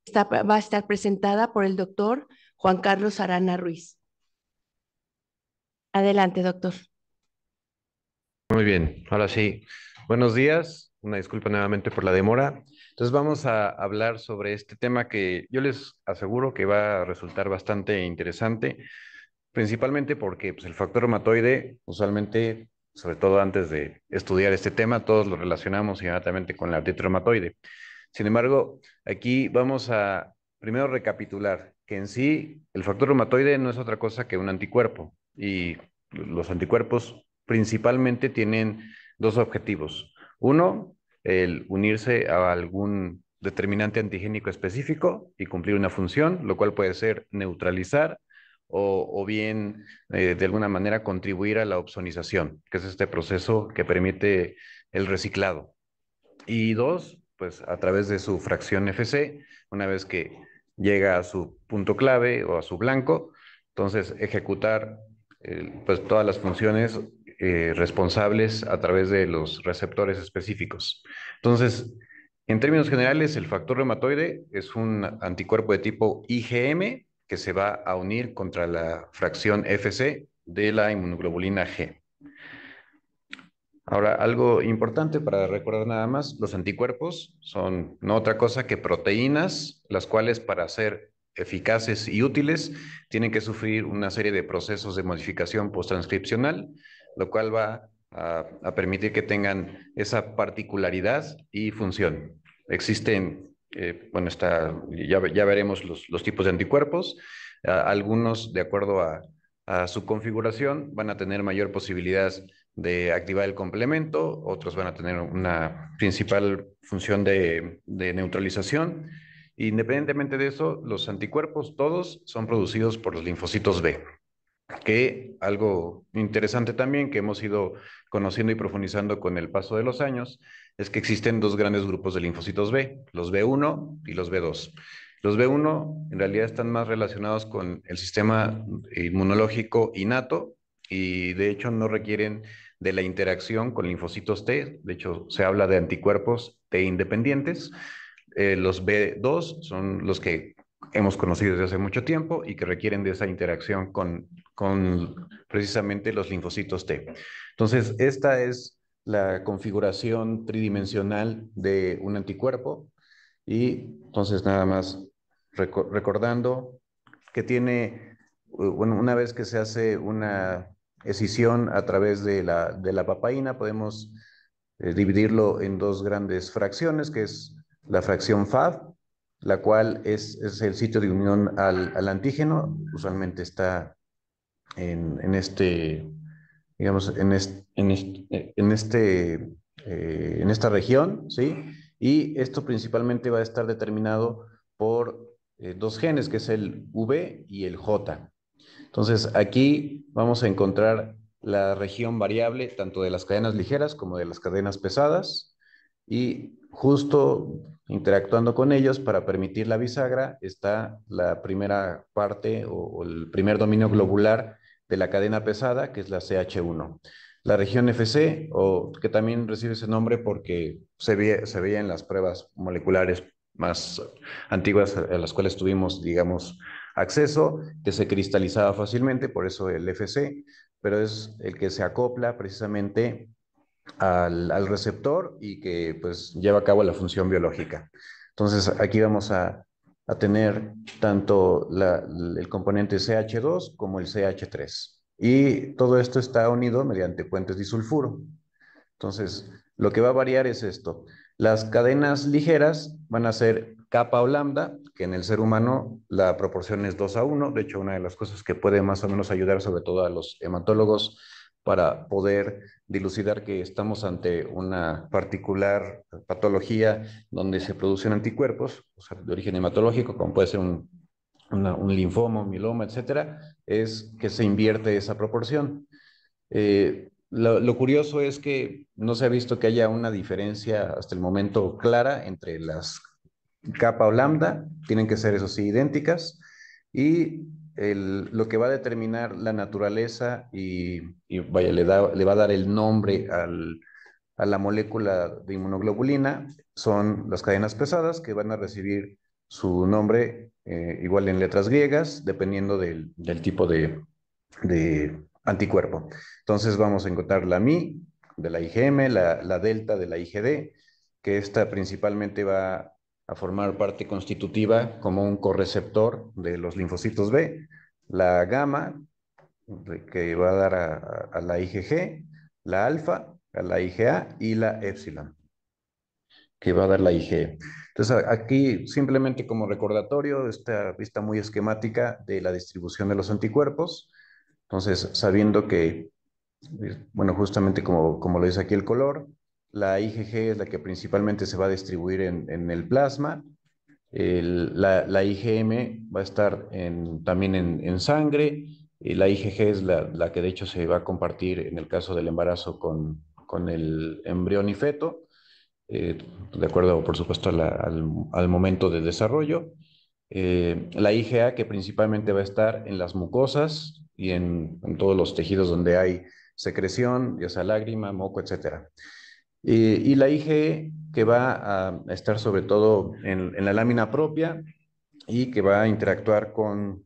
Va a estar presentada por el doctor Juan Carlos Arana Ruiz. Adelante, doctor. Muy bien, ahora sí. Buenos días, una disculpa nuevamente por la demora. Entonces vamos a hablar sobre este tema que yo les aseguro que va a resultar bastante interesante, principalmente porque pues, el factor reumatoide, usualmente, sobre todo antes de estudiar este tema, todos lo relacionamos inmediatamente con la artritis reumatoide. Sin embargo, aquí vamos a primero recapitular que en sí el factor reumatoide no es otra cosa que un anticuerpo y los anticuerpos principalmente tienen dos objetivos. Uno, el unirse a algún determinante antigénico específico y cumplir una función, lo cual puede ser neutralizar o bien de alguna manera contribuir a la opsonización, que es este proceso que permite el reciclado. Y dos, pues a través de su fracción FC, una vez que llega a su punto clave o a su blanco, entonces ejecutar pues todas las funciones responsables a través de los receptores específicos. Entonces, en términos generales, el factor reumatoide es un anticuerpo de tipo IgM que se va a unir contra la fracción FC de la inmunoglobulina G. Ahora, algo importante para recordar nada más, los anticuerpos son no otra cosa que proteínas, las cuales para ser eficaces y útiles tienen que sufrir una serie de procesos de modificación posttranscripcional, lo cual va a permitir que tengan esa particularidad y función. Existen, bueno, ya veremos los tipos de anticuerpos. Algunos, de acuerdo a su configuración, van a tener mayor posibilidad de activar el complemento, otros van a tener una principal función de neutralización. Independientemente de eso, los anticuerpos todos son producidos por los linfocitos B, que algo interesante también que hemos ido conociendo y profundizando con el paso de los años es que existen dos grandes grupos de linfocitos B, los B1 y los B2. Los B1 en realidad están más relacionados con el sistema inmunológico innato y de hecho no requieren de la interacción con linfocitos T. De hecho, se habla de anticuerpos T independientes. Los B2 son los que hemos conocido desde hace mucho tiempo y que requieren de esa interacción con precisamente los linfocitos T. Entonces, esta es la configuración tridimensional de un anticuerpo y entonces nada más recordando que tiene, bueno, una vez que se hace una escisión a través de la papaína, podemos dividirlo en dos grandes fracciones, que es la fracción Fab, la cual es el sitio de unión al antígeno, usualmente está en este, digamos, en esta región, ¿sí? Y esto principalmente va a estar determinado por dos genes, que es el V y el J. Entonces, aquí vamos a encontrar la región variable tanto de las cadenas ligeras como de las cadenas pesadas y justo interactuando con ellos para permitir la bisagra está la primera parte o el primer dominio globular de la cadena pesada, que es la CH1. La región FC, o que también recibe ese nombre porque se veía en las pruebas moleculares más antiguas a las cuales tuvimos, digamos, acceso, que se cristalizaba fácilmente, por eso el FC, pero es el que se acopla precisamente al receptor y que pues lleva a cabo la función biológica. Entonces aquí vamos a tener tanto el componente CH2 como el CH3. Y todo esto está unido mediante puentes disulfuro. Entonces, lo que va a variar es esto. Las cadenas ligeras van a ser kappa o lambda, que en el ser humano la proporción es 2:1. De hecho, una de las cosas que puede más o menos ayudar sobre todo a los hematólogos para poder dilucidar que estamos ante una particular patología donde se producen anticuerpos, o sea, de origen hematológico, como puede ser un linfoma, un mieloma, etcétera, es que se invierte esa proporción. Lo curioso es que no se ha visto que haya una diferencia hasta el momento clara entre las kappa o lambda, tienen que ser eso sí idénticas, y lo que va a determinar la naturaleza y vaya, le va a dar el nombre a la molécula de inmunoglobulina son las cadenas pesadas que van a recibir su nombre igual en letras griegas, dependiendo del tipo de anticuerpo. Entonces vamos a encontrar la Mi de la IgM, la delta de la IgD, que esta principalmente va a formar parte constitutiva como un correceptor de los linfocitos B, la gamma, que va a dar a la IgG, la alfa, a la IgA y la épsilon, que va a dar la IgE. Entonces, aquí simplemente como recordatorio, esta vista muy esquemática de la distribución de los anticuerpos. Entonces, sabiendo que, bueno, justamente como lo dice aquí el color, la IgG es la que principalmente se va a distribuir en el plasma. La IgM va a estar también en sangre. Y la IgG es la que de hecho se va a compartir en el caso del embarazo con el embrión y feto, de acuerdo, por supuesto, al momento de desarrollo. La IgA, que principalmente va a estar en las mucosas y en todos los tejidos donde hay secreción, ya sea lágrima, moco, etcétera. Y la IgE, que va a estar sobre todo en la lámina propia y que va a interactuar con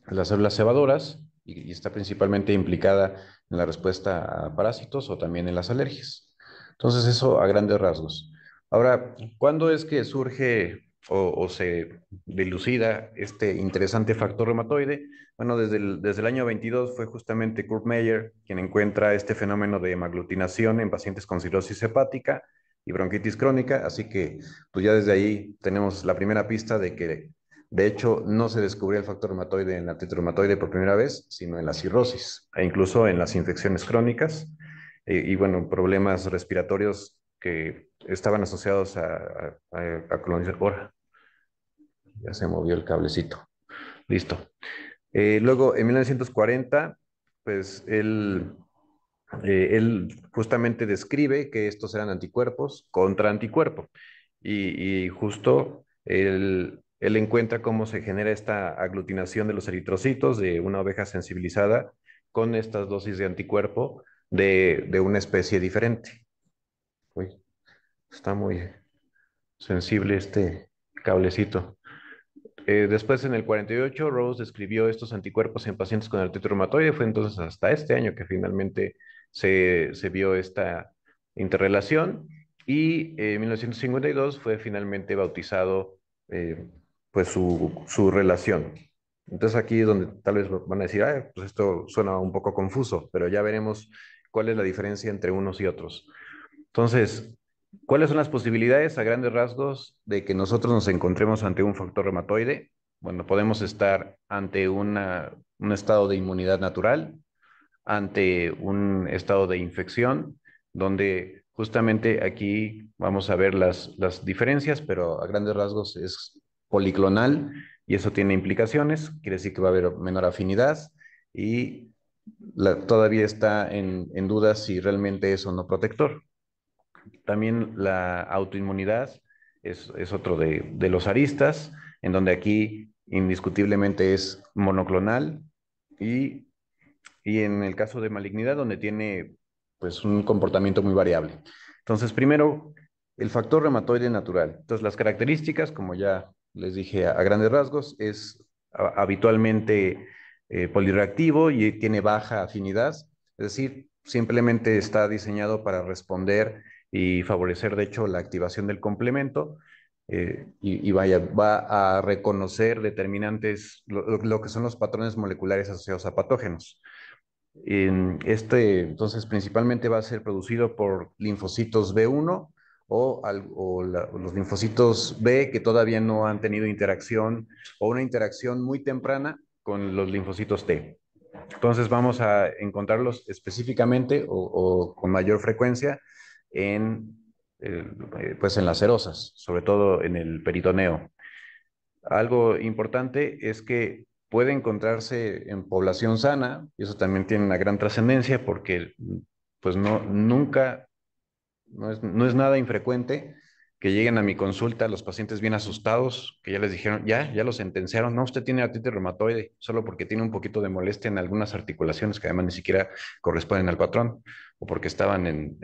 las células cebadoras y está principalmente implicada en la respuesta a parásitos o también en las alergias. Entonces, eso a grandes rasgos. Ahora, ¿cuándo es que surge o se dilucida este interesante factor reumatoide? Bueno, desde el año 22 fue justamente Kurt Meyer quien encuentra este fenómeno de hemaglutinación en pacientes con cirrosis hepática y bronquitis crónica, así que pues ya desde ahí tenemos la primera pista de que de hecho no se descubrió el factor reumatoide en la artritis reumatoide por primera vez, sino en la cirrosis e incluso en las infecciones crónicas y bueno, problemas respiratorios que estaban asociados a colonización. Ya se movió el cablecito. Listo. Luego, en 1940, pues él justamente describe que estos eran anticuerpos contra anticuerpo. Y justo él encuentra cómo se genera esta aglutinación de los eritrocitos de una oveja sensibilizada con estas dosis de anticuerpo de una especie diferente. Uy, está muy sensible este cablecito. Después, en el 48, Rose describió estos anticuerpos en pacientes con artritis reumatoide. Fue entonces hasta este año que finalmente se vio esta interrelación. Y en 1952 fue finalmente bautizado eh, pues su relación. Entonces aquí es donde tal vez van a decir, ah, pues esto suena un poco confuso, pero ya veremos cuál es la diferencia entre unos y otros. Entonces, ¿cuáles son las posibilidades a grandes rasgos de que nosotros nos encontremos ante un factor reumatoide? Bueno, podemos estar ante un estado de inmunidad natural, ante un estado de infección, donde justamente aquí vamos a ver las diferencias, pero a grandes rasgos es policlonal y eso tiene implicaciones, quiere decir que va a haber menor afinidad y todavía está en duda si realmente es o no protector. También la autoinmunidad es otro de los aristas, en donde aquí indiscutiblemente es monoclonal y, y en el caso de malignidad, donde tiene pues un comportamiento muy variable. Entonces, primero, el factor reumatoide natural. Entonces, las características, como ya les dije a grandes rasgos, es habitualmente polirreactivo y tiene baja afinidad, es decir, simplemente está diseñado para responder y favorecer, de hecho, la activación del complemento. Y vaya, va a reconocer determinantes, lo que son los patrones moleculares asociados a patógenos. Entonces, principalmente va a ser producido por linfocitos B1 o los linfocitos B que todavía no han tenido interacción o una interacción muy temprana con los linfocitos T. Entonces, vamos a encontrarlos específicamente o con mayor frecuencia en, pues en las serosas, sobre todo en el peritoneo. Algo importante es que puede encontrarse en población sana, y eso también tiene una gran trascendencia porque pues no, nunca, no es nada infrecuente que lleguen a mi consulta los pacientes bien asustados, que ya les dijeron, ya lo sentenciaron, no, usted tiene artritis reumatoide, solo porque tiene un poquito de molestia en algunas articulaciones que además ni siquiera corresponden al patrón, o porque estaban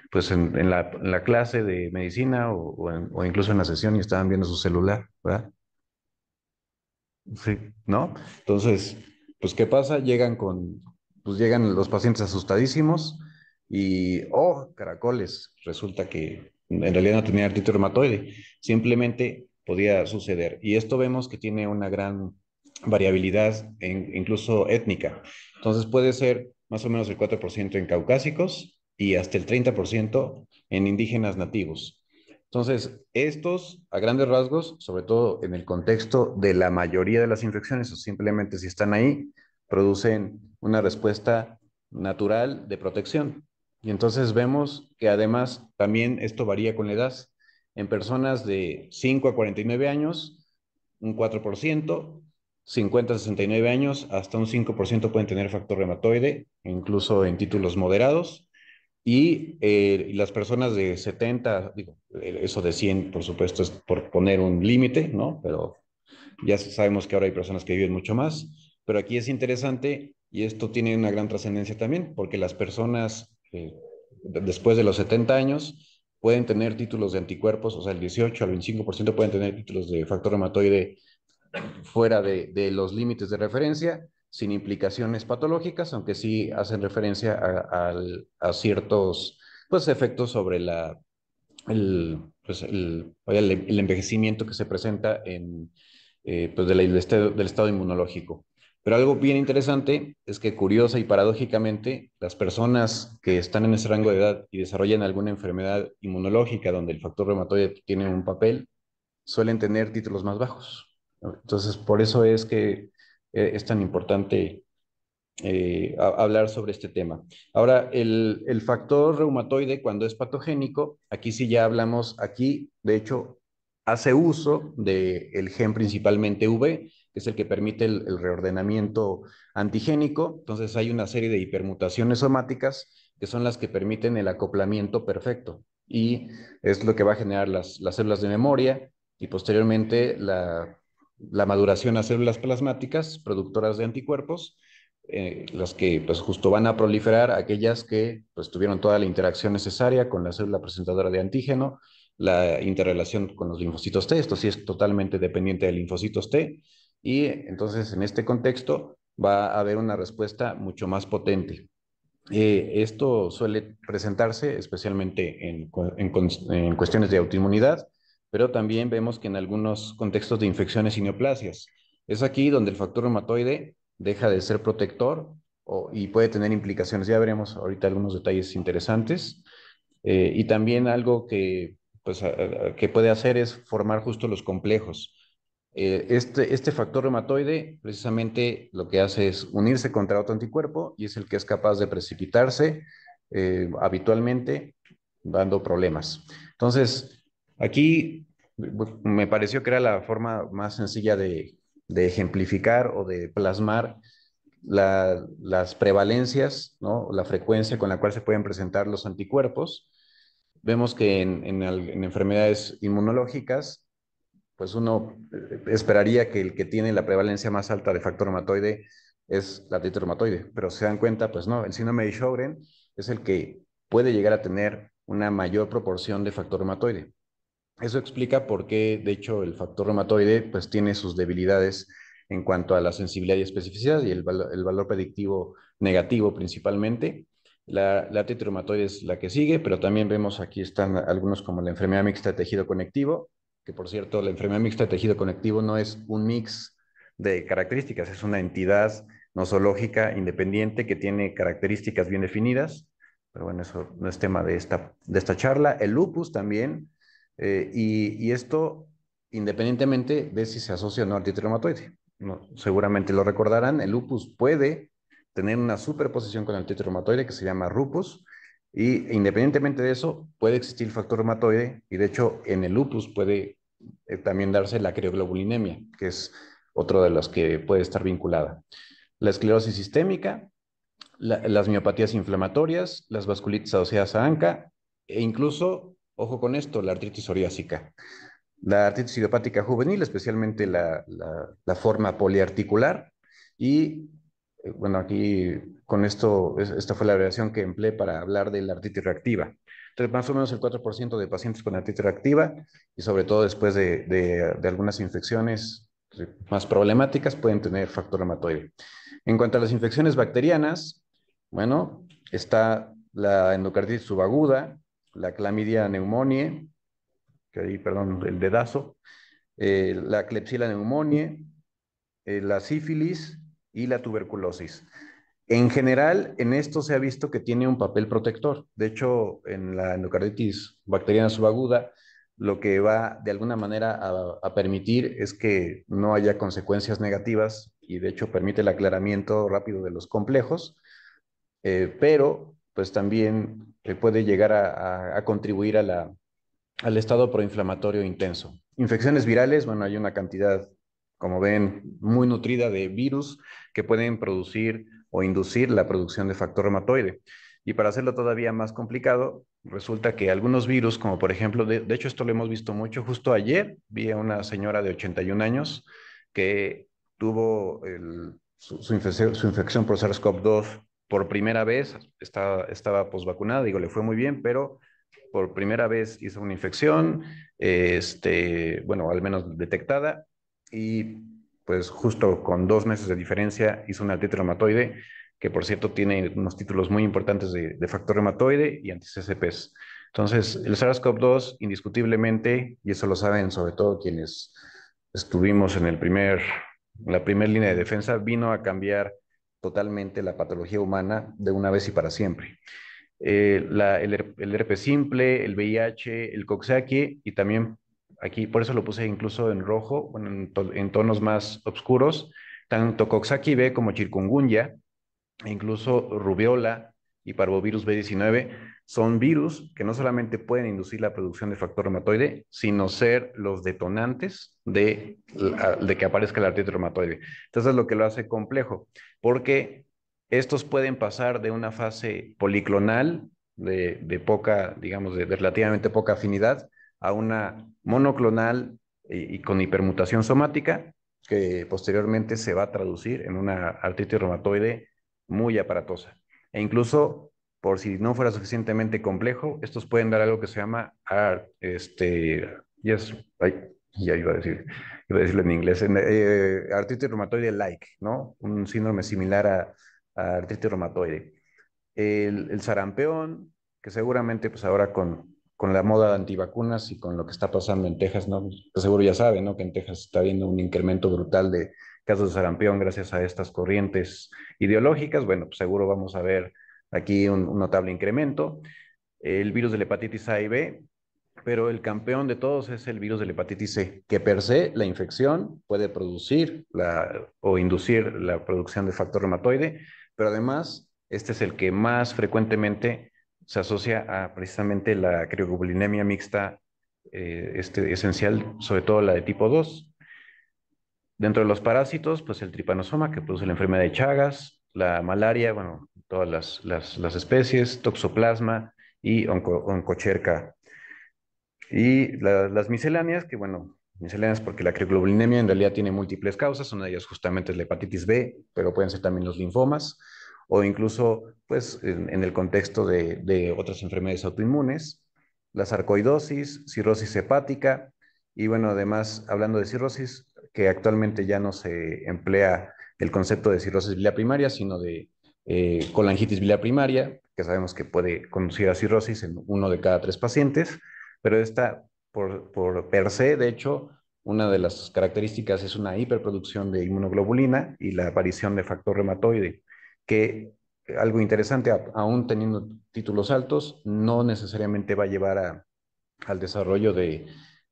pues en la clase de medicina o incluso en la sesión y estaban viendo su celular, ¿verdad? Sí, ¿no? Entonces, pues, ¿qué pasa? Pues llegan los pacientes asustadísimos y, oh, caracoles, resulta que en realidad no tenía artritis reumatoide, simplemente podía suceder. Y esto vemos que tiene una gran variabilidad, incluso étnica. Entonces puede ser más o menos el 4% en caucásicos y hasta el 30% en indígenas nativos. Entonces, estos, a grandes rasgos, sobre todo en el contexto de la mayoría de las infecciones, o simplemente si están ahí, producen una respuesta natural de protección. Y entonces vemos que además también esto varía con la edad. En personas de 5 a 49 años, un 4%, 50 a 69 años, hasta un 5% pueden tener factor reumatoide, incluso en títulos moderados. Y las personas de 70, digo, eso de 100, por supuesto, es por poner un límite, ¿no? Pero ya sabemos que ahora hay personas que viven mucho más. Pero aquí es interesante y esto tiene una gran trascendencia también, porque las personas después de los 70 años pueden tener títulos de anticuerpos, o sea, el 18 al 25% pueden tener títulos de factor reumatoide fuera de los límites de referencia, sin implicaciones patológicas, aunque sí hacen referencia a ciertos pues, efectos sobre el envejecimiento que se presenta pues del estado inmunológico. Pero algo bien interesante es que curiosa y paradójicamente, las personas que están en ese rango de edad y desarrollan alguna enfermedad inmunológica donde el factor reumatoide tiene un papel, suelen tener títulos más bajos, ¿no? Entonces, por eso es que es tan importante hablar sobre este tema. Ahora, el factor reumatoide, cuando es patogénico, aquí sí ya hablamos, aquí de hecho hace uso del gen principalmente V, que es el que permite el reordenamiento antigénico. Entonces hay una serie de hipermutaciones somáticas que son las que permiten el acoplamiento perfecto y es lo que va a generar las células de memoria y posteriormente la maduración a células plasmáticas productoras de anticuerpos, las que pues justo van a proliferar, aquellas que pues tuvieron toda la interacción necesaria con la célula presentadora de antígeno, la interrelación con los linfocitos T, esto sí es totalmente dependiente de linfocitos T, y entonces en este contexto va a haber una respuesta mucho más potente. Esto suele presentarse especialmente en cuestiones de autoinmunidad, pero también vemos que en algunos contextos de infecciones y neoplasias. Es aquí donde el factor reumatoide deja de ser protector y puede tener implicaciones. Ya veremos ahorita algunos detalles interesantes. Y también algo pues, que puede hacer es formar justo los complejos. Este factor reumatoide precisamente lo que hace es unirse contra otro anticuerpo y es el que es capaz de precipitarse habitualmente dando problemas. Entonces, aquí me pareció que era la forma más sencilla de ejemplificar o de plasmar las prevalencias, ¿no? La frecuencia con la cual se pueden presentar los anticuerpos. Vemos que en enfermedades inmunológicas, pues uno esperaría que el que tiene la prevalencia más alta de factor reumatoide es la artritis reumatoide, pero se dan cuenta, pues no, el síndrome de Sjögren es el que puede llegar a tener una mayor proporción de factor reumatoide. Eso explica por qué, de hecho, el factor reumatoide pues tiene sus debilidades en cuanto a la sensibilidad y especificidad y el valor predictivo negativo principalmente. La artritis reumatoide es la que sigue, pero también vemos aquí están algunos como la enfermedad mixta de tejido conectivo, que por cierto, la enfermedad mixta de tejido conectivo no es un mix de características, es una entidad nosológica independiente que tiene características bien definidas, pero bueno, eso no es tema de esta charla. El lupus también, y esto independientemente de si se asocia o no al artritis reumatoide. No, seguramente lo recordarán, el lupus puede tener una superposición con el artritis reumatoide que se llama rupus, y independientemente de eso, puede existir el factor reumatoide, y de hecho en el lupus puede también darse la crioglobulinemia, que es otro de los que puede estar vinculada. La esclerosis sistémica, las miopatías inflamatorias, las vasculitis asociadas a ANCA, e incluso Ojo con esto, la artritis psoriásica. La artritis idiopática juvenil, especialmente la forma poliarticular. Y bueno, aquí con esto, esta fue la abreviación que empleé para hablar de la artritis reactiva. Entonces, más o menos el 4% de pacientes con artritis reactiva, y sobre todo después de algunas infecciones más problemáticas, pueden tener factor reumatoide. En cuanto a las infecciones bacterianas, bueno, está la endocarditis subaguda, la clamidia pneumoniae, que ahí, perdón, el dedazo, la Klebsiella pneumoniae, la sífilis y la tuberculosis. En general, en esto se ha visto que tiene un papel protector. De hecho, en la endocarditis bacteriana subaguda, lo que va de alguna manera a permitir es que no haya consecuencias negativas y de hecho permite el aclaramiento rápido de los complejos, pero pues también puede llegar a contribuir al estado proinflamatorio intenso. Infecciones virales, bueno, hay una cantidad, como ven, muy nutrida de virus que pueden producir o inducir la producción de factor reumatoide. Y para hacerlo todavía más complicado, resulta que algunos virus, como por ejemplo, de hecho esto lo hemos visto mucho, justo ayer vi a una señora de 81 años que tuvo su infección por SARS-CoV-2 por primera vez, estaba posvacunada, digo, le fue muy bien, pero por primera vez hizo una infección, bueno, al menos detectada, y pues justo con 2 meses de diferencia hizo una artritis reumatoide, que por cierto tiene unos títulos muy importantes de factor reumatoide y anti-CCPs. Entonces, el SARS-CoV-2 indiscutiblemente, y eso lo saben sobre todo quienes estuvimos en la primera línea de defensa, vino a cambiar totalmente la patología humana de una vez y para siempre. El herpes simple, el VIH, el Coxsackie y también aquí, por eso lo puse incluso en rojo, bueno, en tonos más oscuros, tanto Coxsackie B como chikungunya, e incluso rubiola y parvovirus B19 son virus que no solamente pueden inducir la producción de factor reumatoide, sino ser los detonantes de que aparezca la artritis reumatoide. Entonces es lo que lo hace complejo, porque estos pueden pasar de una fase policlonal de poca, digamos, de relativamente poca afinidad a una monoclonal y con hipermutación somática que posteriormente se va a traducir en una artritis reumatoide muy aparatosa. E incluso, por si no fuera suficientemente complejo, estos pueden dar algo que se llama, yes, ay, ya iba a decirlo en inglés, artritis reumatoide like, ¿no? Un síndrome similar a artritis reumatoide. El sarampión, que seguramente pues ahora con la moda de antivacunas y con lo que está pasando en Texas, ¿no? Pues seguro ya saben, ¿no? Que en Texas está habiendo un incremento brutal de casos de sarampión gracias a estas corrientes ideológicas. Bueno, pues seguro vamos a ver aquí un notable incremento. El virus de la hepatitis A y B, pero el campeón de todos es el virus de la hepatitis C, que per se la infección puede producir o inducir la producción de factor reumatoide, pero además este es el que más frecuentemente se asocia a precisamente la crioglobulinemia mixta esencial, sobre todo la de tipo 2. Dentro de los parásitos, pues el tripanosoma, que produce la enfermedad de Chagas, la malaria, bueno, todas las especies, toxoplasma y oncocherca. Y las misceláneas, que bueno, misceláneas porque la crioglobulinemia en realidad tiene múltiples causas, una de ellas justamente es la hepatitis B, pero pueden ser también los linfomas, o incluso, pues, en el contexto de otras enfermedades autoinmunes, la sarcoidosis, cirrosis hepática, y bueno, además, hablando de cirrosis, que actualmente ya no se emplea el concepto de cirrosis biliar primaria, sino de colangitis biliar primaria, que sabemos que puede conducir a cirrosis en 1 de cada 3 pacientes, pero esta, por per se, de hecho, una de las características es una hiperproducción de inmunoglobulina y la aparición de factor reumatoide, que algo interesante, aún teniendo títulos altos, no necesariamente va a llevar al desarrollo de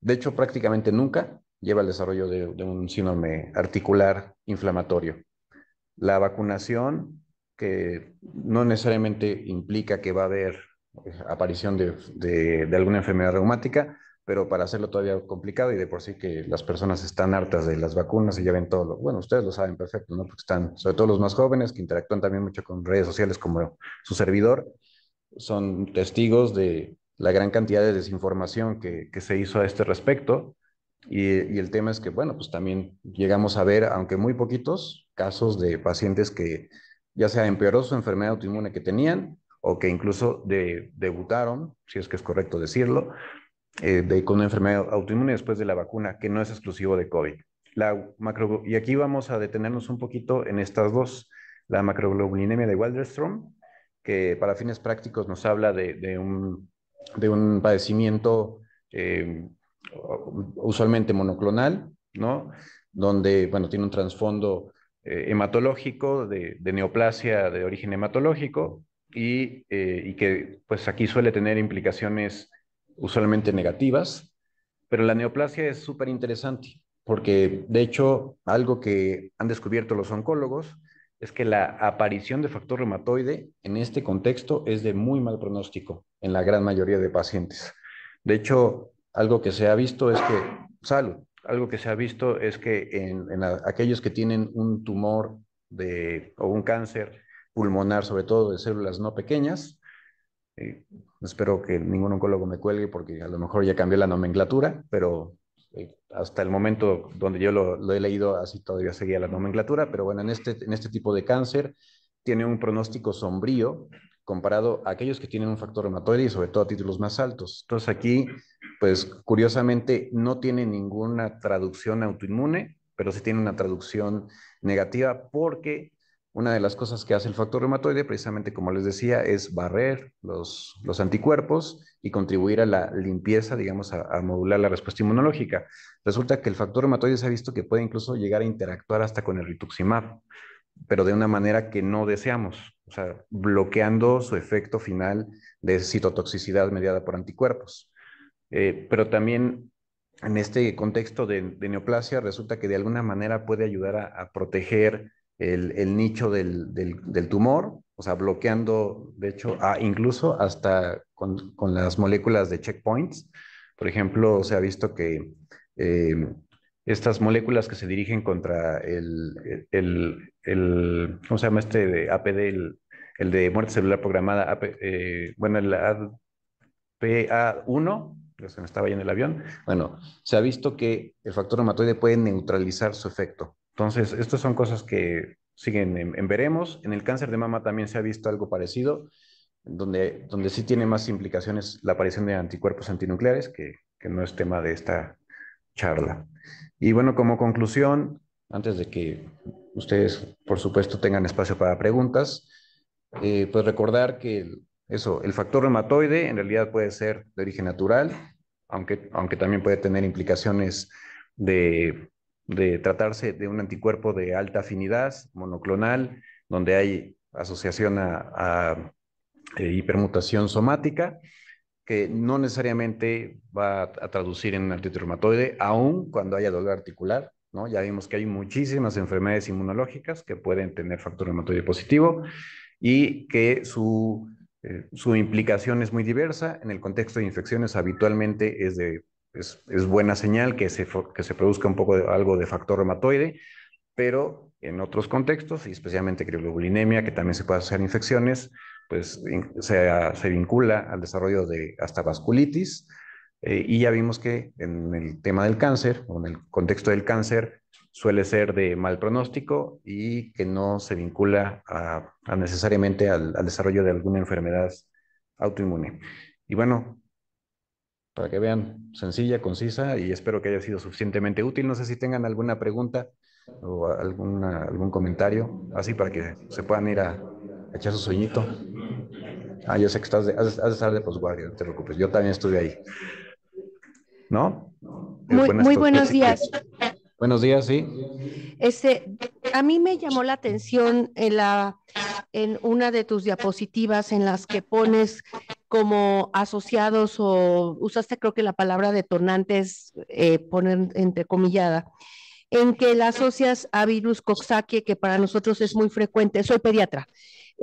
hecho, prácticamente nunca lleva al desarrollo de un síndrome articular inflamatorio. La vacunación, que no necesariamente implica que va a haber aparición de alguna enfermedad reumática, pero para hacerlo todavía complicado y de por sí que las personas están hartas de las vacunas y ya ven todo bueno, ustedes lo saben perfecto, ¿no? Porque están, sobre todo los más jóvenes, que interactúan también mucho con redes sociales como su servidor, son testigos la gran cantidad de desinformación que se hizo a este respecto. Y el tema es que, bueno, pues también llegamos a ver, aunque muy poquitos, casos de pacientes que ya sea empeoró su enfermedad autoinmune que tenían o que incluso debutaron, si es que es correcto decirlo, con una enfermedad autoinmune después de la vacuna, que no es exclusivo de COVID. Y aquí vamos a detenernos un poquito en estas dos, la macroglobulinemia de Waldenström, que para fines prácticos nos habla de un padecimiento eh, usualmente monoclonal, ¿no? Donde, bueno, tiene un trasfondo hematológico, de neoplasia de origen hematológico, y que pues aquí suele tener implicaciones usualmente negativas, pero la neoplasia es súper interesante, porque de hecho algo que han descubierto los oncólogos es que la aparición de factor reumatoide en este contexto es de muy mal pronóstico en la gran mayoría de pacientes. De hecho, algo que se ha visto es que, algo que se ha visto es que aquellos que tienen un tumor o un cáncer pulmonar, sobre todo de células no pequeñas, eh, espero que ningún oncólogo me cuelgue porque a lo mejor ya cambió la nomenclatura, pero hasta el momento donde yo lo he leído así todavía seguía la nomenclatura, pero bueno, en este tipo de cáncer tiene un pronóstico sombrío comparado a aquellos que tienen un factor reumatoide y sobre todo a títulos más altos. Entonces aquí, pues curiosamente no tiene ninguna traducción autoinmune, pero sí tiene una traducción negativa porque una de las cosas que hace el factor reumatoide, precisamente como les decía, es barrer los anticuerpos y contribuir a la limpieza, digamos, a modular la respuesta inmunológica. Resulta que el factor reumatoide se ha visto que puede incluso llegar a interactuar hasta con el rituximab, pero de una manera que no deseamos, o sea, bloqueando su efecto final de citotoxicidad mediada por anticuerpos. Pero también en este contexto de neoplasia resulta que de alguna manera puede ayudar a proteger el nicho del tumor, o sea, bloqueando, de hecho, incluso hasta con las moléculas de checkpoints. Por ejemplo, se ha visto que eh, estas moléculas que se dirigen contra ¿cómo se llama este de APD, el de muerte celular programada, bueno, el PA1, se me estaba yendo el avión. Bueno, se ha visto que el factor reumatoide puede neutralizar su efecto. Entonces, estas son cosas que siguen en veremos. En el cáncer de mama también se ha visto algo parecido, donde sí tiene más implicaciones la aparición de anticuerpos antinucleares, que no es tema de esta charla. Y bueno, como conclusión, antes de que ustedes, por supuesto, tengan espacio para preguntas, pues recordar que el factor reumatoide en realidad puede ser de origen natural, aunque también puede tener implicaciones de, de tratarse de un anticuerpo de alta afinidad, monoclonal, donde hay asociación a hipermutación somática, que no necesariamente va a traducir en artritis reumatoide, aun cuando haya dolor articular, ¿no? Ya vimos que hay muchísimas enfermedades inmunológicas que pueden tener factor reumatoide positivo y que su implicación es muy diversa. En el contexto de infecciones habitualmente es buena señal que se produzca un poco algo de factor reumatoide, pero en otros contextos, y especialmente crioglobulinemia, que también se puede hacer infecciones, pues se vincula al desarrollo de hasta vasculitis, y ya vimos que en el tema del cáncer, o en el contexto del cáncer, suele ser de mal pronóstico y que no se vincula necesariamente al desarrollo de alguna enfermedad autoinmune. Y bueno, para que vean, sencilla, concisa, y espero que haya sido suficientemente útil. No sé si tengan alguna pregunta o algún comentario, así para que se puedan ir a echar su sueñito. Yo sé que has de estar de posguardia, no te preocupes, yo también estuve ahí, ¿no? Muy buenos días. Buenos días, sí. Este, a mí me llamó la atención en una de tus diapositivas en las que pones como asociados o usaste creo que la palabra detonantes, poner entrecomillada, en que la asocias a virus Coxsackie, que para nosotros es muy frecuente. Soy pediatra.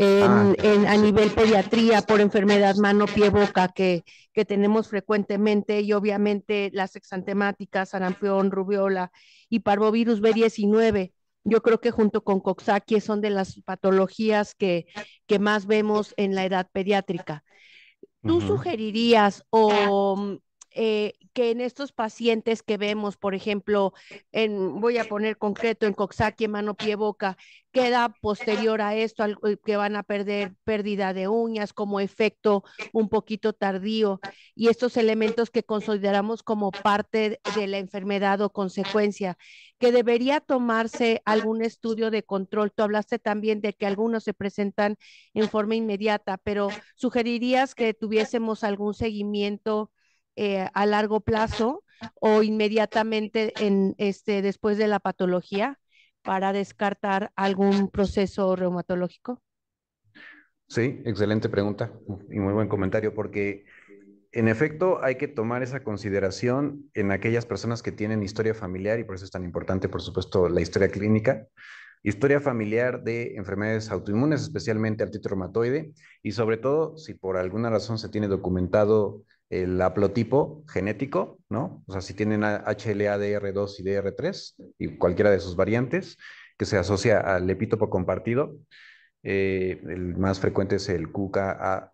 A Sí. nivel pediatría por enfermedad mano, pie, boca, que tenemos frecuentemente, y obviamente las exantemáticas, sarampión, rubiola y parvovirus B19. Yo creo que junto con Coxsackie son de las patologías que más vemos en la edad pediátrica. ¿Tú Ujú. sugerirías que en estos pacientes que vemos, por ejemplo, voy a poner concreto en Coxsackie, mano, pie, boca, queda posterior a esto, que van a perder pérdida de uñas como efecto un poquito tardío y estos elementos que consideramos como parte de la enfermedad o consecuencia, que debería tomarse algún estudio de control? Tú hablaste también de que algunos se presentan en forma inmediata, pero ¿sugerirías que tuviésemos algún seguimiento a largo plazo o inmediatamente después de la patología para descartar algún proceso reumatológico? Sí, excelente pregunta y muy buen comentario, porque en efecto hay que tomar esa consideración en aquellas personas que tienen historia familiar y por eso es tan importante, por supuesto, la historia clínica, historia familiar de enfermedades autoinmunes, especialmente artritis reumatoide, y sobre todo si por alguna razón se tiene documentado el haplotipo genético, ¿no? O sea, si tienen HLA-DR2 y DR3 y cualquiera de sus variantes que se asocia al epítopo compartido, el más frecuente es el QKARAA.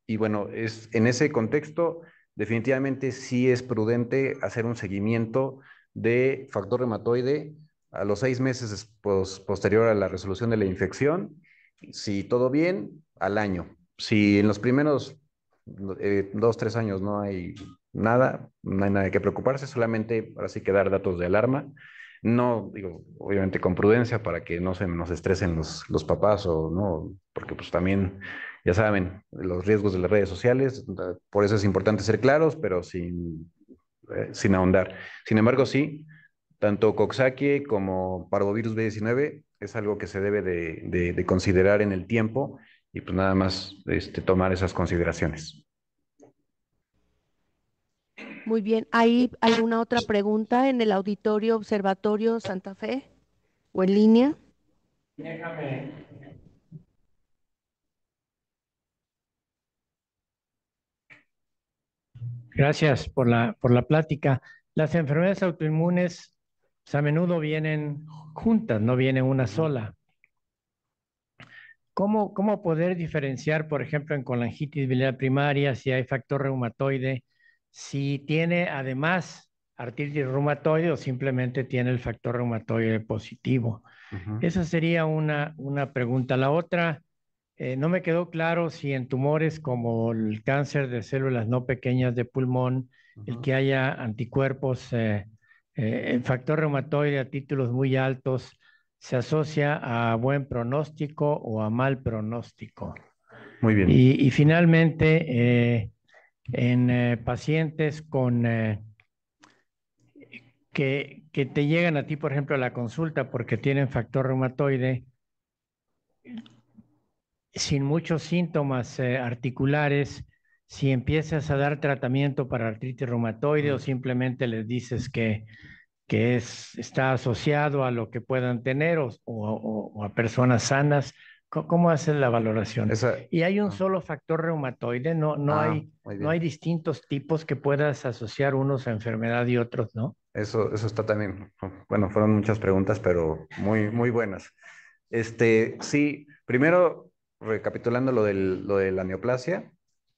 Y bueno, en ese contexto, definitivamente sí es prudente hacer un seguimiento de factor reumatoide a los 6 meses posterior a la resolución de la infección. Si todo bien, al año. Si en los primeros 2, 3 años no hay nada, no hay nada que preocuparse, solamente ahora sí que dar datos de alarma. No, digo, obviamente con prudencia para que no se nos estresen los papás o no, porque pues también, ya saben, los riesgos de las redes sociales, por eso es importante ser claros, pero sin ahondar. Sin embargo, sí, tanto Coxsackie como parvovirus B19 es algo que se debe de considerar en el tiempo y pues nada más tomar esas consideraciones. Muy bien. ¿Hay alguna otra pregunta en el auditorio Observatorio Santa Fe o en línea? Gracias por la plática. Las enfermedades autoinmunes pues, a menudo vienen juntas, no viene una sola. ¿Cómo poder diferenciar, por ejemplo, en colangitis biliar primaria, si hay factor reumatoide, si tiene además artritis reumatoide o simplemente tiene el factor reumatoide positivo? Ujú, Esa sería una pregunta. La otra, no me quedó claro si en tumores como el cáncer de células no pequeñas de pulmón, el ujú. que haya anticuerpos, el factor reumatoide a títulos muy altos, se asocia a buen pronóstico o a mal pronóstico. Muy bien. Y finalmente, en pacientes que te llegan a ti, por ejemplo, a la consulta porque tienen factor reumatoide, sin muchos síntomas articulares, si empiezas a dar tratamiento para artritis reumatoide o simplemente les dices que está asociado a lo que puedan tener o a personas sanas, ¿cómo haces la valoración? Esa, Y hay un ah, solo factor reumatoide, muy no hay bien. distintos tipos que puedas asociar unos a enfermedad y otros, ¿no? Eso está también, bueno, fueron muchas preguntas, pero muy, muy buenas. Sí, primero, recapitulando lo de la neoplasia,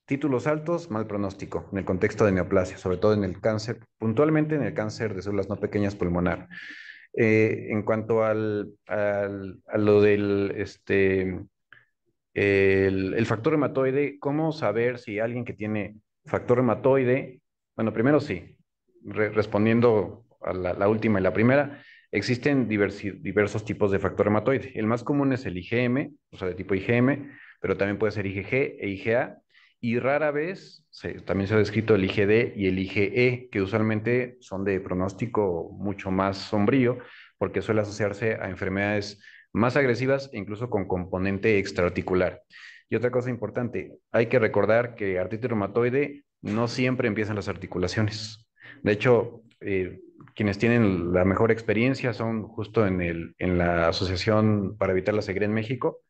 títulos altos, mal pronóstico en el contexto de neoplasia, sobre todo en el cáncer, puntualmente en el cáncer de células no pequeñas pulmonar. En cuanto a lo del, el factor reumatoide, ¿cómo saber si alguien que tiene factor reumatoide, bueno, primero sí, respondiendo a la última y la primera, existen diversos tipos de factor reumatoide. El más común es el IgM, o sea, de tipo IgM, pero también puede ser IgG e IgA, y rara vez también se ha descrito el IgD y el IgE, que usualmente son de pronóstico mucho más sombrío, porque suele asociarse a enfermedades más agresivas e incluso con componente extraarticular. Y otra cosa importante, hay que recordar que artritis reumatoide no siempre empieza en las articulaciones. De hecho, quienes tienen la mejor experiencia son justo en la Asociación para Evitar la Ceguera en México,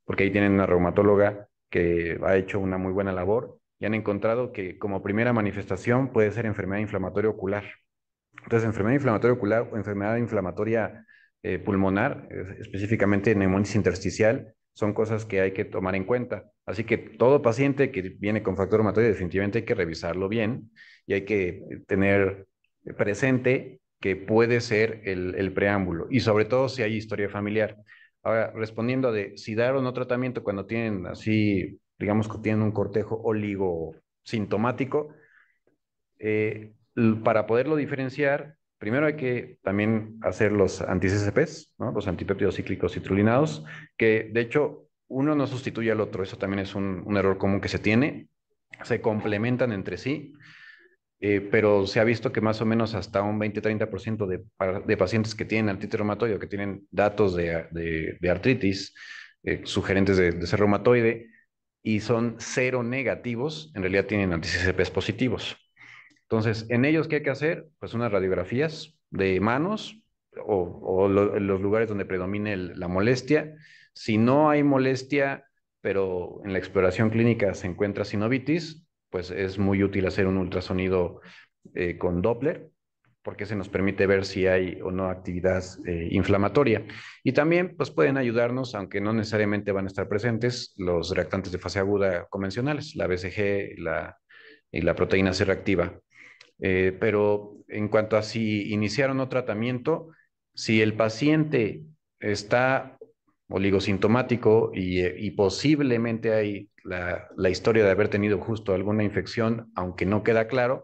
porque ahí tienen una reumatóloga que ha hecho una muy buena labor y han encontrado que como primera manifestación puede ser enfermedad inflamatoria ocular. Entonces, enfermedad inflamatoria ocular o enfermedad inflamatoria pulmonar, específicamente neumonitis intersticial, son cosas que hay que tomar en cuenta. Así que todo paciente que viene con factor reumatoide definitivamente hay que revisarlo bien y hay que tener presente que puede ser el preámbulo y sobre todo si hay historia familiar. Ahora, respondiendo de si dar o no tratamiento cuando tienen así, digamos que tienen un cortejo oligosintomático, para poderlo diferenciar, primero hay que también hacer los anti-CCPs, ¿no? Los antipéptidos cíclicos citrulinados, que de hecho uno no sustituye al otro, eso también es un error común que se tiene, se complementan entre sí, pero se ha visto que más o menos hasta un 20-30% de pacientes que tienen artritis reumatoide o que tienen datos de artritis sugerentes de ser reumatoide y son cero negativos, en realidad tienen anti-CCPs positivos. Entonces, en ellos, ¿qué hay que hacer? Pues unas radiografías de manos en los lugares donde predomine la molestia. Si no hay molestia, pero en la exploración clínica se encuentra sinovitis, pues es muy útil hacer un ultrasonido con Doppler, porque se nos permite ver si hay o no actividad inflamatoria. Y también pues pueden ayudarnos, aunque no necesariamente van a estar presentes, los reactantes de fase aguda convencionales, la BCG y la proteína C reactiva. Pero en cuanto a si iniciar o no tratamiento, si el paciente está oligosintomático y posiblemente hay la historia de haber tenido justo alguna infección, aunque no queda claro,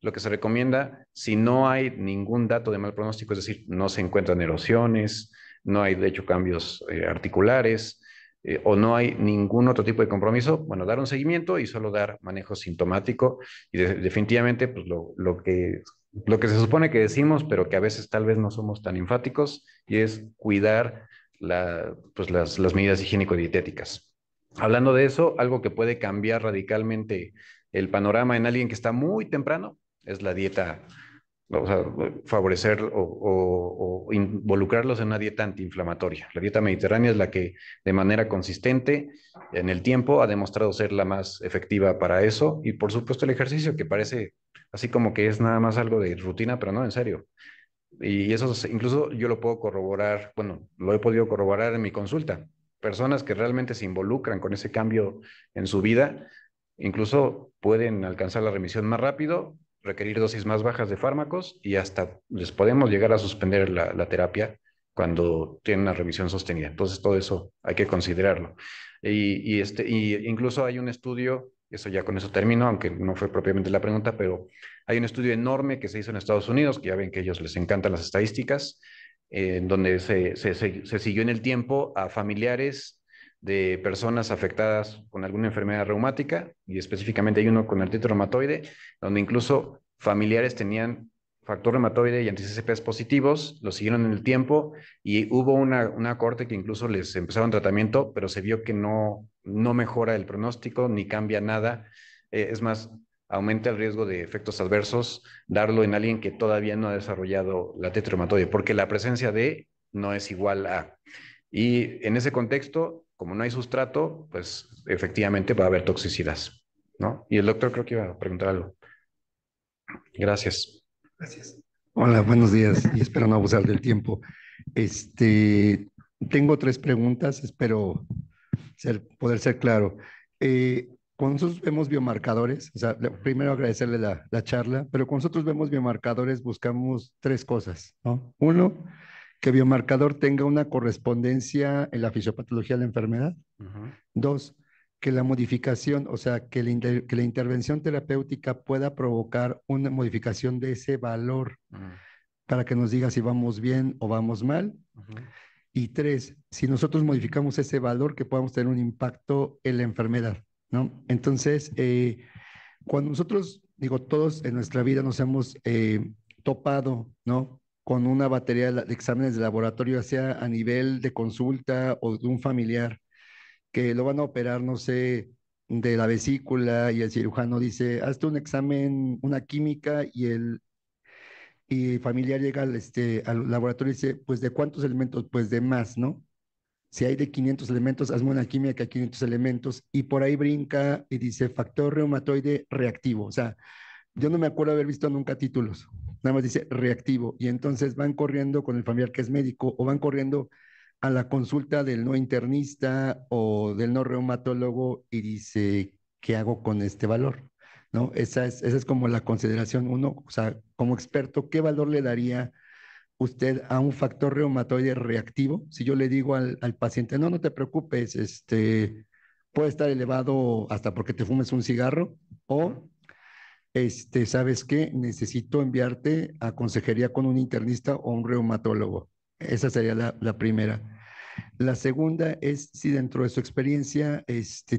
lo que se recomienda, si no hay ningún dato de mal pronóstico, es decir, no se encuentran erosiones, no hay de hecho cambios articulares, o no hay ningún otro tipo de compromiso, bueno, dar un seguimiento y solo dar manejo sintomático y definitivamente pues lo que se supone que decimos, pero que a veces tal vez no somos tan enfáticos, y es cuidar pues las medidas higiénico-dietéticas. Hablando de eso, algo que puede cambiar radicalmente el panorama en alguien que está muy temprano es la dieta, o sea, favorecer o involucrarlos en una dieta antiinflamatoria. La dieta mediterránea es la que de manera consistente en el tiempo ha demostrado ser la más efectiva para eso. Y por supuesto el ejercicio, que parece así como que es nada más algo de rutina, pero no, en serio. Y eso incluso yo lo puedo corroborar, bueno, lo he podido corroborar en mi consulta. Personas que realmente se involucran con ese cambio en su vida, incluso pueden alcanzar la remisión más rápido, requerir dosis más bajas de fármacos y hasta les podemos llegar a suspender la terapia cuando tienen una remisión sostenida. Entonces, todo eso hay que considerarlo. Y incluso hay un estudio, eso ya con eso termino, aunque no fue propiamente la pregunta, pero hay un estudio enorme que se hizo en Estados Unidos, que ya ven que a ellos les encantan las estadísticas, en donde se siguió en el tiempo a familiares de personas afectadas con alguna enfermedad reumática, y específicamente hay uno con artritis reumatoide, donde incluso familiares tenían factor reumatoide y anti-CCPs positivos, lo siguieron en el tiempo y hubo una corte que incluso les empezaron tratamiento, pero se vio que no mejora el pronóstico ni cambia nada. Es más, aumenta el riesgo de efectos adversos darlo en alguien que todavía no ha desarrollado la artritis reumatoide, porque la presencia de no es igual a. Y en ese contexto, como no hay sustrato, pues efectivamente va a haber toxicidad, ¿no? Y el doctor creo que iba a preguntar algo. Gracias. Gracias. Hola, buenos días y espero no abusar del tiempo. Este, tengo tres preguntas, espero poder ser claro. Cuando nosotros vemos biomarcadores, o sea, primero agradecerle la charla, pero cuando nosotros vemos biomarcadores buscamos tres cosas, ¿no? Uno, que el biomarcador tenga una correspondencia en la fisiopatología de la enfermedad. Dos, que la modificación, o sea, que la intervención terapéutica pueda provocar una modificación de ese valor para que nos diga si vamos bien o vamos mal. Y tres, si nosotros modificamos ese valor, que podamos tener un impacto en la enfermedad, ¿no? Entonces, cuando nosotros, digo, todos en nuestra vida nos hemos topado, ¿no? Con una batería de exámenes de laboratorio, ya sea a nivel de consulta o de un familiar, que lo van a operar, no sé, de la vesícula, y el cirujano dice, hazte un examen, una química, y el familiar llega al laboratorio y dice, pues ¿de cuántos elementos? Pues de más, ¿no? Si hay de 500 elementos, hazme una química de 500 elementos, y por ahí brinca y dice factor reumatoide reactivo. O sea, yo no me acuerdo haber visto nunca títulos, nada más dice reactivo, y entonces van corriendo con el familiar que es médico, o van corriendo a la consulta del no internista o del no reumatólogo y dice, ¿qué hago con este valor? ¿No? Esa es como la consideración uno, o sea, como experto, ¿qué valor le daría usted a un factor reumatoide reactivo? Si yo le digo al paciente, no, no te preocupes, puede estar elevado hasta porque te fumes un cigarro, o ¿sabes qué? Necesito enviarte a consejería con un internista o un reumatólogo. Esa sería la primera. La segunda es si dentro de su experiencia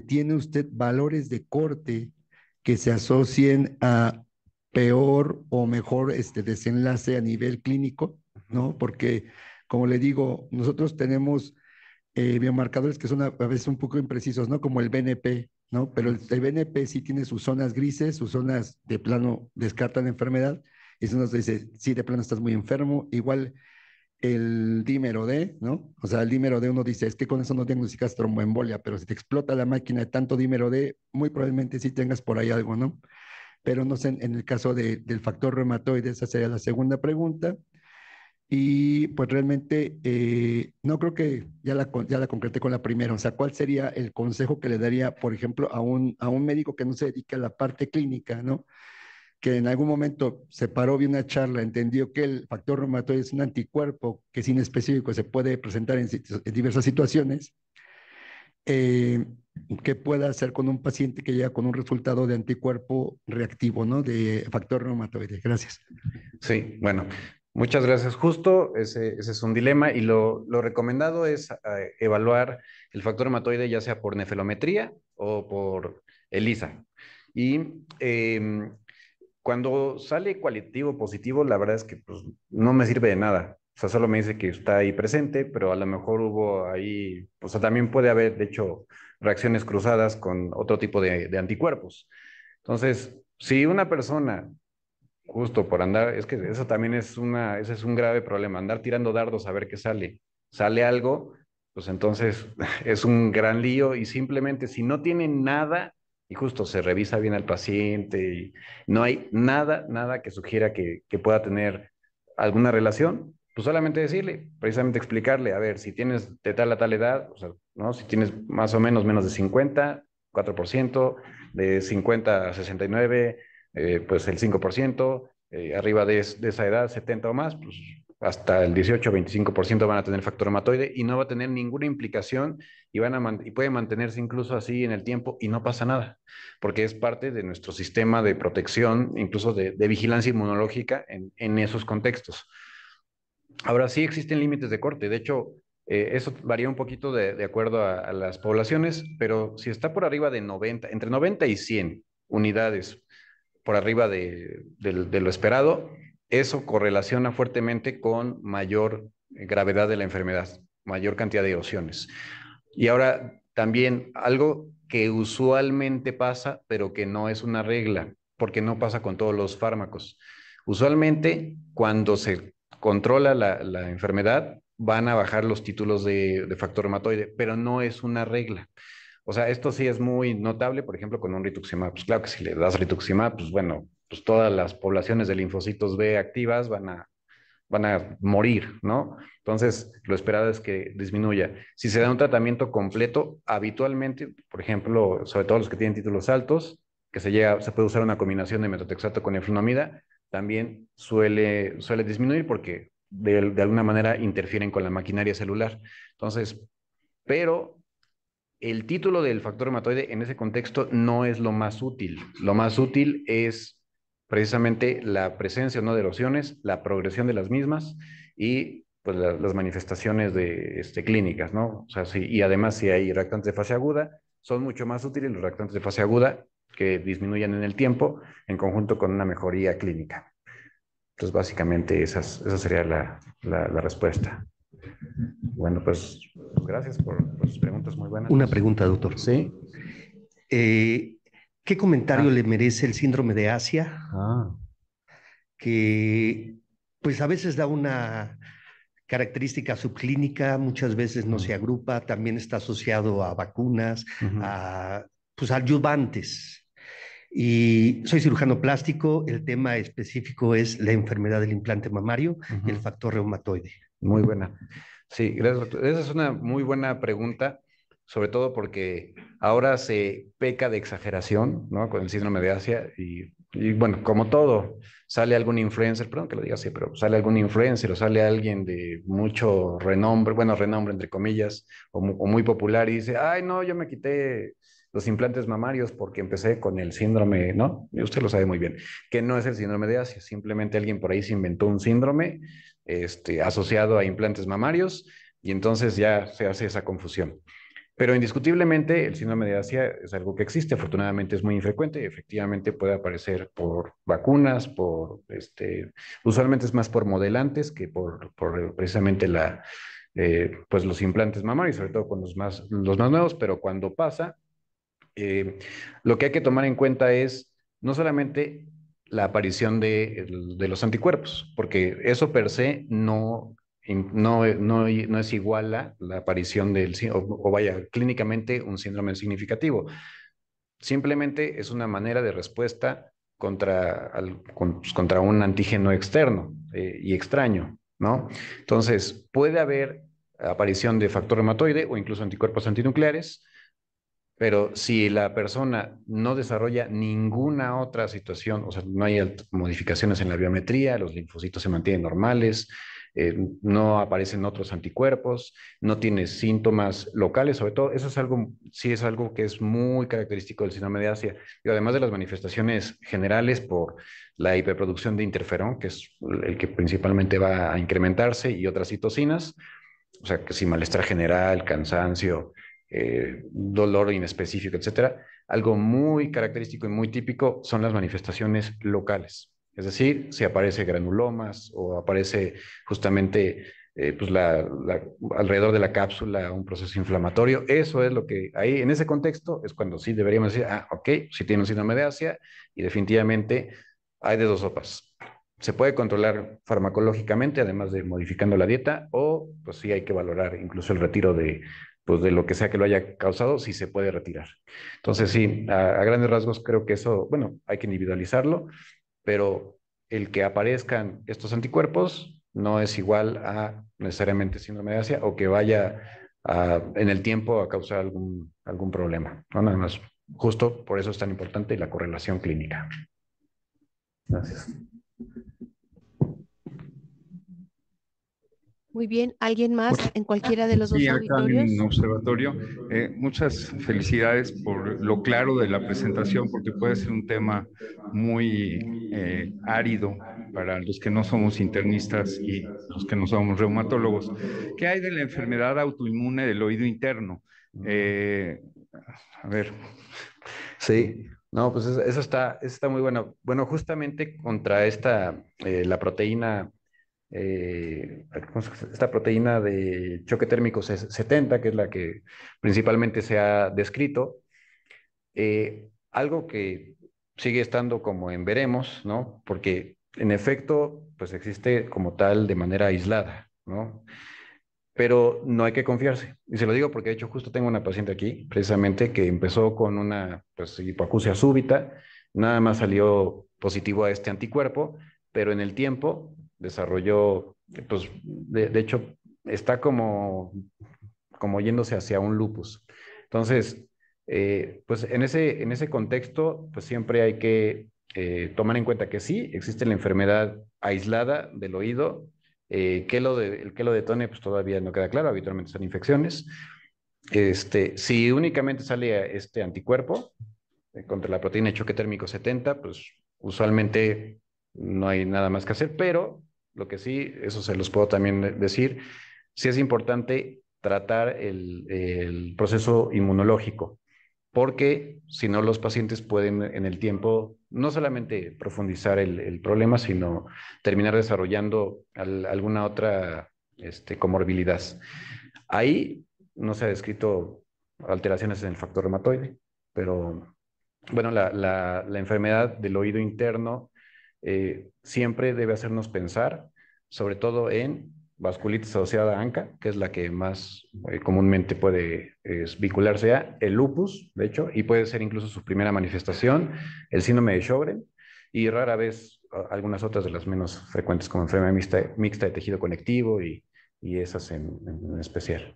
tiene usted valores de corte que se asocien a peor o mejor desenlace a nivel clínico, ¿no? Porque, como le digo, nosotros tenemos biomarcadores que son a veces un poco imprecisos, ¿no? Como el BNP, ¿no? Pero el BNP sí tiene sus zonas grises, sus zonas de plano descartan la enfermedad, y eso nos dice, sí, de plano estás muy enfermo. Igual el dímero D, ¿no? O sea, el dímero D uno dice, es que con eso no diagnosticas tromboembolia, pero si te explota la máquina de tanto dímero D, muy probablemente sí tengas por ahí algo, ¿no? Pero no sé, en el caso del factor reumatoide, esa sería la segunda pregunta. Y pues realmente no creo que ya la concreté con la primera. O sea, ¿cuál sería el consejo que le daría, por ejemplo, a un médico que no se dedica a la parte clínica, ¿no? Que en algún momento se paró, vio una charla, entendió que el factor reumatoide es un anticuerpo que es inespecífico, se puede presentar en diversas situaciones, eh, ¿qué puede hacer con un paciente que llega con un resultado de anticuerpo reactivo, ¿no? De factor reumatoide. Gracias. Sí, bueno, muchas gracias. Justo ese es un dilema y lo recomendado es evaluar el factor hematoide ya sea por nefelometría o por ELISA. Y cuando sale cualitativo positivo, la verdad es que pues, no me sirve de nada. O sea, solo me dice que está ahí presente, pero a lo mejor hubo ahí, o sea, también puede haber, de hecho, reacciones cruzadas con otro tipo de anticuerpos. Entonces, si una persona justo por andar, es que eso también ese es un grave problema, andar tirando dardos a ver qué sale. Sale algo, pues entonces es un gran lío y simplemente si no tiene nada, y justo se revisa bien al paciente y no hay nada que sugiera que pueda tener alguna relación, pues solamente decirle, precisamente explicarle, a ver, si tienes de tal a tal edad, o sea, ¿no? Si tienes más o menos de 50, 4%, de 50 a 69 pues el 5%, arriba de esa edad, 70 o más, pues hasta el 18-25% van a tener factor hematoide y no va a tener ninguna implicación y puede mantenerse incluso así en el tiempo y no pasa nada, porque es parte de nuestro sistema de protección, incluso de vigilancia inmunológica en esos contextos. Ahora sí existen límites de corte, de hecho, eso varía un poquito de acuerdo a las poblaciones, pero si está por arriba de 90, entre 90 y 100 unidades por arriba de lo esperado, eso correlaciona fuertemente con mayor gravedad de la enfermedad, mayor cantidad de erosiones. Y ahora también algo que usualmente pasa, pero que no es una regla, porque no pasa con todos los fármacos. Usualmente, cuando se controla la enfermedad, van a bajar los títulos de factor reumatoide, pero no es una regla. O sea, esto sí es muy notable, por ejemplo, con un rituximab. Pues claro que si le das rituximab, pues bueno, pues todas las poblaciones de linfocitos B activas van a morir, ¿no? Entonces, lo esperado es que disminuya. Si se da un tratamiento completo, habitualmente, por ejemplo, sobre todo los que tienen títulos altos, se puede usar una combinación de metotrexato con eflunomida, también suele disminuir porque de alguna manera interfieren con la maquinaria celular. Entonces, pero el título del factor hematoide en ese contexto no es lo más útil. Lo más útil es precisamente la presencia o no de erosiones, la progresión de las mismas y pues las manifestaciones clínicas, ¿no? O sea, sí, y además si hay reactantes de fase aguda, son mucho más útiles los reactantes de fase aguda que disminuyan en el tiempo en conjunto con una mejoría clínica. Entonces, básicamente esa sería la respuesta. Bueno, pues gracias por sus preguntas muy buenas. Una pregunta, doctor. Sí. ¿Qué comentario le merece el síndrome de Asia? Que pues a veces da una característica subclínica, muchas veces no se agrupa, también está asociado a vacunas, a pues adyuvantes. Y soy cirujano plástico, el tema específico es la enfermedad del implante mamario y el factor reumatoide. Muy buena. Sí, gracias, doctor. Esa es una muy buena pregunta, sobre todo porque ahora se peca de exageración, ¿no? Con el síndrome de Asia y bueno, como todo, sale algún influencer, perdón que lo diga así, pero sale algún influencer o sale alguien de mucho renombre, bueno, renombre entre comillas, o muy popular y dice, ay, no, yo me quité los implantes mamarios porque empecé con el síndrome, ¿no? Y usted lo sabe muy bien, que no es el síndrome de Asia, simplemente alguien por ahí se inventó un síndrome asociado a implantes mamarios y entonces ya se hace esa confusión. Pero indiscutiblemente el síndrome de Asia es algo que existe, afortunadamente es muy infrecuente, efectivamente puede aparecer por vacunas, usualmente es más por modelantes que por precisamente pues los implantes mamarios, sobre todo con los más nuevos, pero cuando pasa, eh, lo que hay que tomar en cuenta es no solamente la aparición de los anticuerpos, porque eso per se no es igual a la aparición o vaya, clínicamente un síndrome significativo. Simplemente es una manera de respuesta contra un antígeno externo y extraño, ¿no? Entonces, puede haber aparición de factor reumatoide o incluso anticuerpos antinucleares, pero si la persona no desarrolla ninguna otra situación, o sea, no hay modificaciones en la biometría, los linfocitos se mantienen normales, no aparecen otros anticuerpos, no tiene síntomas locales, sobre todo, eso es algo, sí es algo que es muy característico del síndrome de Asia, y además de las manifestaciones generales por la hiperproducción de interferón, que es el que principalmente va a incrementarse, y otras citocinas, o sea, que si malestar general, cansancio, dolor inespecífico, etcétera. Algo muy característico y muy típico son las manifestaciones locales. Es decir, si aparece granulomas o aparece justamente pues alrededor de la cápsula un proceso inflamatorio, eso es lo que ahí, en ese contexto, es cuando sí deberíamos decir, ah, ok, si tiene un síndrome de Asia y definitivamente hay de dos sopas. Se puede controlar farmacológicamente, además de modificando la dieta, o pues sí hay que valorar incluso el retiro pues, de lo que sea que lo haya causado, si se puede retirar. Entonces sí, a grandes rasgos creo que eso, bueno, hay que individualizarlo, pero el que aparezcan estos anticuerpos no es igual a necesariamente síndrome de Asia o que vaya en el tiempo a causar algún problema. No, nada más. Justo por eso es tan importante la correlación clínica. Gracias. Muy bien, ¿alguien más en cualquiera de los dos Sí, acá en auditorios? observatorio. Muchas felicidades por lo claro de la presentación, porque puede ser un tema muy árido para los que no somos internistas y los que no somos reumatólogos. ¿Qué hay de la enfermedad autoinmune del oído interno? Eh, a ver. Sí, no, pues eso está muy bueno. Bueno, justamente contra la proteína, esta proteína de choque térmico 70, que es la que principalmente se ha descrito, algo que sigue estando como en veremos, ¿no? Porque en efecto, pues existe como tal de manera aislada, ¿no? Pero no hay que confiarse. Y se lo digo porque de hecho justo tengo una paciente aquí, precisamente, que empezó con una pues, hipoacusia súbita, nada más salió positivo a este anticuerpo, pero en el tiempo desarrolló, pues de hecho está como yéndose hacia un lupus. Entonces, pues en ese contexto, pues siempre hay que tomar en cuenta que sí, existe la enfermedad aislada del oído, el que lo detone, pues todavía no queda claro, habitualmente son infecciones. Si únicamente sale este anticuerpo contra la proteína de choque térmico 70, pues usualmente no hay nada más que hacer, pero lo que sí, eso se los puedo también decir, sí es importante tratar el proceso inmunológico, porque si no los pacientes pueden en el tiempo no solamente profundizar el problema, sino terminar desarrollando alguna otra comorbilidad. Ahí no se ha descrito alteraciones en el factor reumatoide, pero bueno, la enfermedad del oído interno siempre debe hacernos pensar, sobre todo en vasculitis asociada a ANCA, que es la que más comúnmente puede vincularse a el lupus, de hecho, y puede ser incluso su primera manifestación, el síndrome de Sjögren, y rara vez algunas otras de las menos frecuentes, como enfermedad mixta de tejido conectivo y y esas en especial.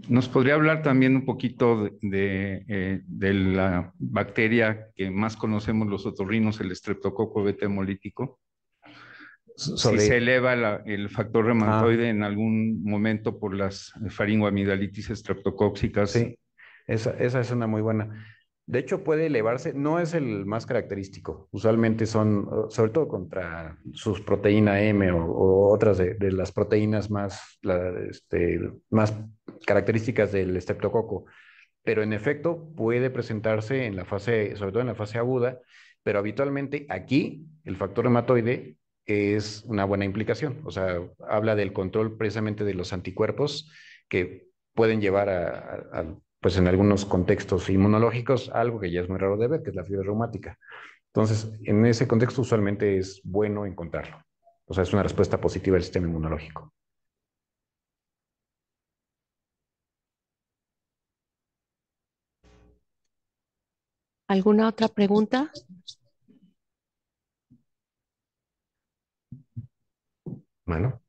¿Nos podría hablar también un poquito de la bacteria que más conocemos los otorrinos, el Streptococcus beta hemolítico? Si se eleva el factor reumatoide en algún momento por las faringoamigdalitis estreptocóxicas. Sí, esa es una muy buena. De hecho, puede elevarse, no es el más característico. Usualmente son, sobre todo contra sus proteína M o otras de las proteínas más características del estreptococo. Pero en efecto puede presentarse en la fase, sobre todo en la fase aguda, pero habitualmente aquí el factor reumatoide es una buena implicación. O sea, habla del control precisamente de los anticuerpos que pueden llevar pues en algunos contextos inmunológicos, algo que ya es muy raro de ver, que es la fiebre reumática. Entonces, en ese contexto usualmente es bueno encontrarlo. O sea, es una respuesta positiva del sistema inmunológico. ¿Alguna otra pregunta? Bueno,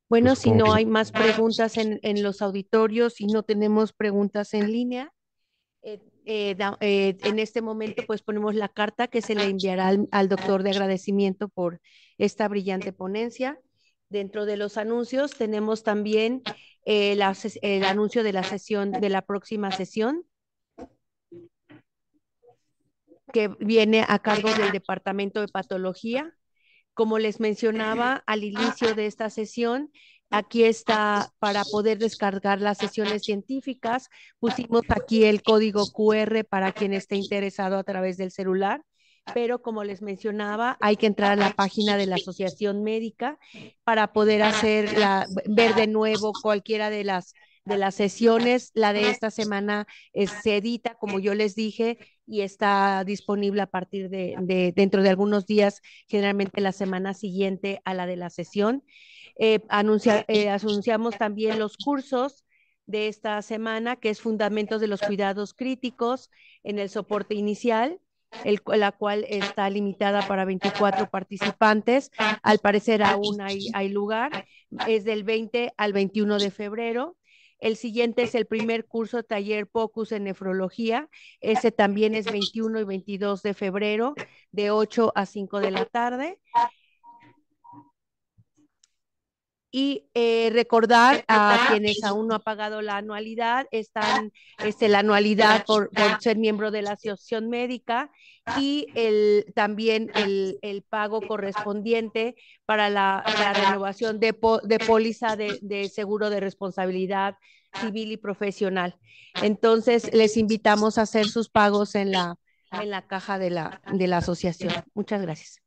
Bueno, pues si supongo no que hay más preguntas en los auditorios y no tenemos preguntas en línea, en este momento pues ponemos la carta que se le enviará al doctor de agradecimiento por esta brillante ponencia. Dentro de los anuncios tenemos también el anuncio de la sesión, de la próxima sesión, que viene a cargo del Departamento de Patología. Como les mencionaba al inicio de esta sesión, aquí está para poder descargar las sesiones científicas. Pusimos aquí el código QR para quien esté interesado a través del celular, pero como les mencionaba, hay que entrar a la página de la Asociación Médica para poder ver de nuevo cualquiera de las sesiones. La de esta semana se edita, como yo les dije, y está disponible a partir dentro de algunos días, generalmente la semana siguiente a la de la sesión. Anunciamos también los cursos de esta semana, que es Fundamentos de los Cuidados Críticos en el soporte inicial, la cual está limitada para 24 participantes. Al parecer aún hay lugar. Es del 20 al 21 de febrero. El siguiente es el primer curso taller POCUS en nefrología. Ese también es 21 y 22 de febrero, de 8 a 5 de la tarde. Y recordar a quienes aún no han pagado la anualidad, están la anualidad por ser miembro de la Asociación Médica y también el pago correspondiente para la renovación de póliza de seguro de responsabilidad civil y profesional. Entonces, les invitamos a hacer sus pagos en la caja de la asociación. Muchas gracias.